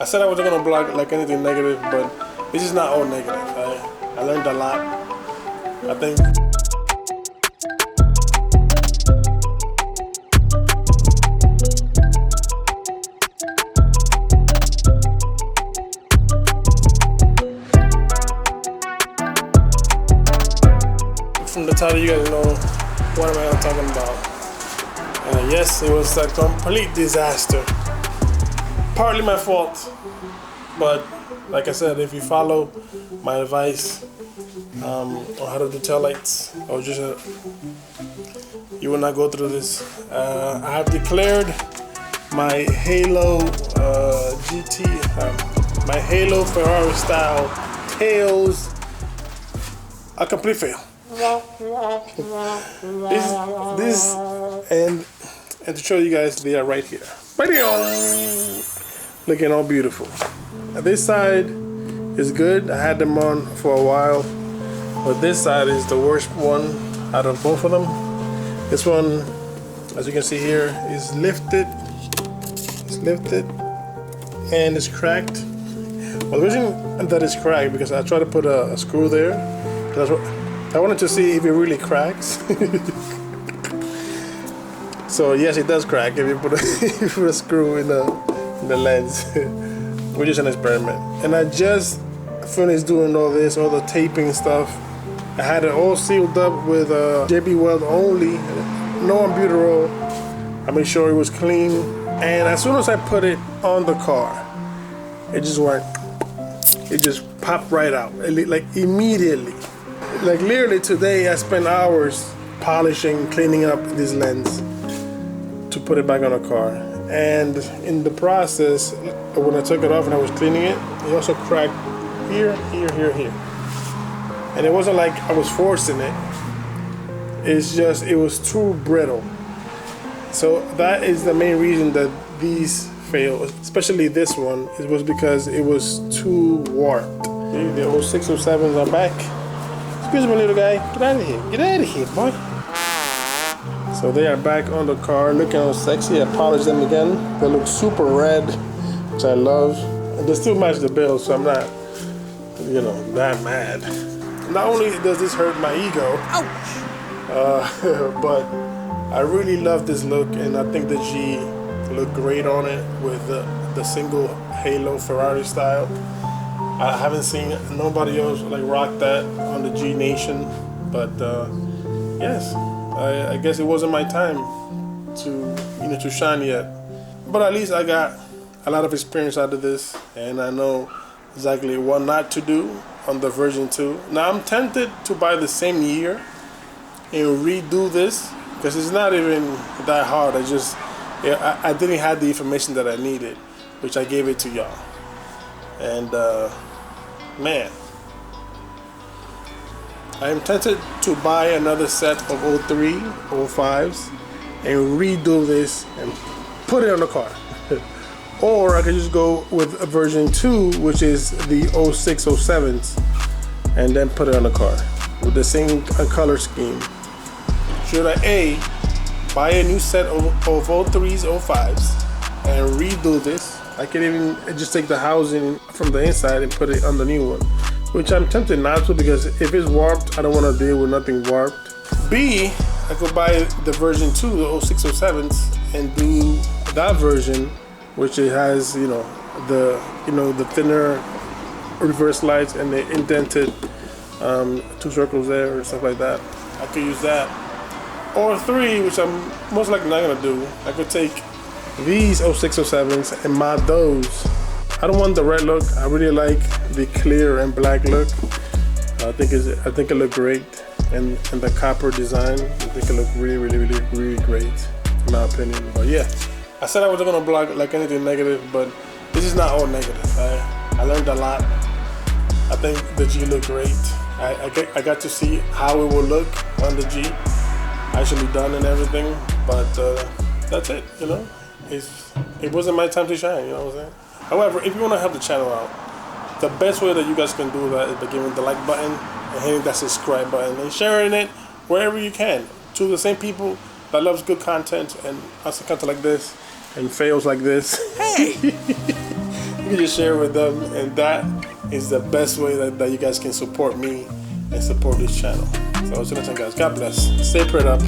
I said I wasn't gonna blog like anything negative, but this is not all negative. I learned a lot. I think from the title you guys know what am I talking about. Yes, it was a complete disaster. Partly my fault, but like I said, if you follow my advice on how to do taillights, or just you will not go through this. I have declared my Halo my Halo Ferrari style tails a complete fail. This and to show you guys, they are right here. Looking all beautiful. This side is good. I had them on for a while, but this side is the worst one out of both of them. This one, as you can see here, is lifted. It's lifted and it's cracked. Well, the reason that it's cracked because I tried to put a screw there. I wanted to see if it really cracks. So yes, it does crack if you put a screw in the lens, which is an experiment. And I just finished doing all the taping stuff. I had it all sealed up with JB Weld only, no albuterol. I made sure it was clean. And as soon as I put it on the car, it just went, it just popped right out, like immediately. Like literally today, I spent hours polishing, cleaning up this lens to put it back on the car. And in the process, when I took it off and I was cleaning it, it also cracked here, here, here, here. And it wasn't like I was forcing it. It's just, it was too brittle. So that is the main reason that these failed, especially this one. It was because it was too warped. The 06, 07s are back. Excuse me, little guy. Get out of here. Get out of here, boy. So they are back on the car, looking all sexy. I polished them again. They look super red, which I love. And they still match the build, so I'm not, that mad. Not only does this hurt my ego, but I really love this look, and I think the G looked great on it with the single Halo Ferrari style. I haven't seen nobody else like rock that on the G Nation, but yes. I guess it wasn't my time to shine yet, but at least I got a lot of experience out of this, and I know exactly what not to do on the version 2. Now I'm tempted to buy the same year and redo this because it's not even that hard. I didn't have the information that I needed, which I gave it to y'all, and man. I am tempted to buy another set of 03, 05s and redo this and put it on the car. Or I could just go with a version 2, which is the 06, 07s, and then put it on the car with the same color scheme. Should I A, buy a new set of 03s, 05s and redo this? I could even just take the housing from the inside and put it on the new one, which I'm tempted not to because if it's warped, I don't want to deal with nothing warped. B, I could buy the version 2, the 06, 07s, and do that version, which it has, the thinner reverse lights and the indented 2 circles there or stuff like that. I could use that. Or 3, which I'm most likely not gonna do. I could take these 06, 07s and mod those. I don't want the red look. I really like the clear and black look. I think it looked great, and the copper design. I think it looked really, really, really, really great, in my opinion. But yeah, I said I wasn't gonna blog like anything negative, but this is not all negative. I learned a lot. I think the G looked great. I got to see how it will look on the G, actually done and everything. But that's it. It wasn't my time to shine. You know what I'm saying? However, if you want to help the channel out, the best way that you guys can do that is by giving the like button and hitting that subscribe button and sharing it wherever you can to the same people that loves good content and awesome content like this and fails like this. Hey! can just share it with them, and that is the best way that you guys can support me and support this channel. So until next time, guys, God bless. Stay prayed up.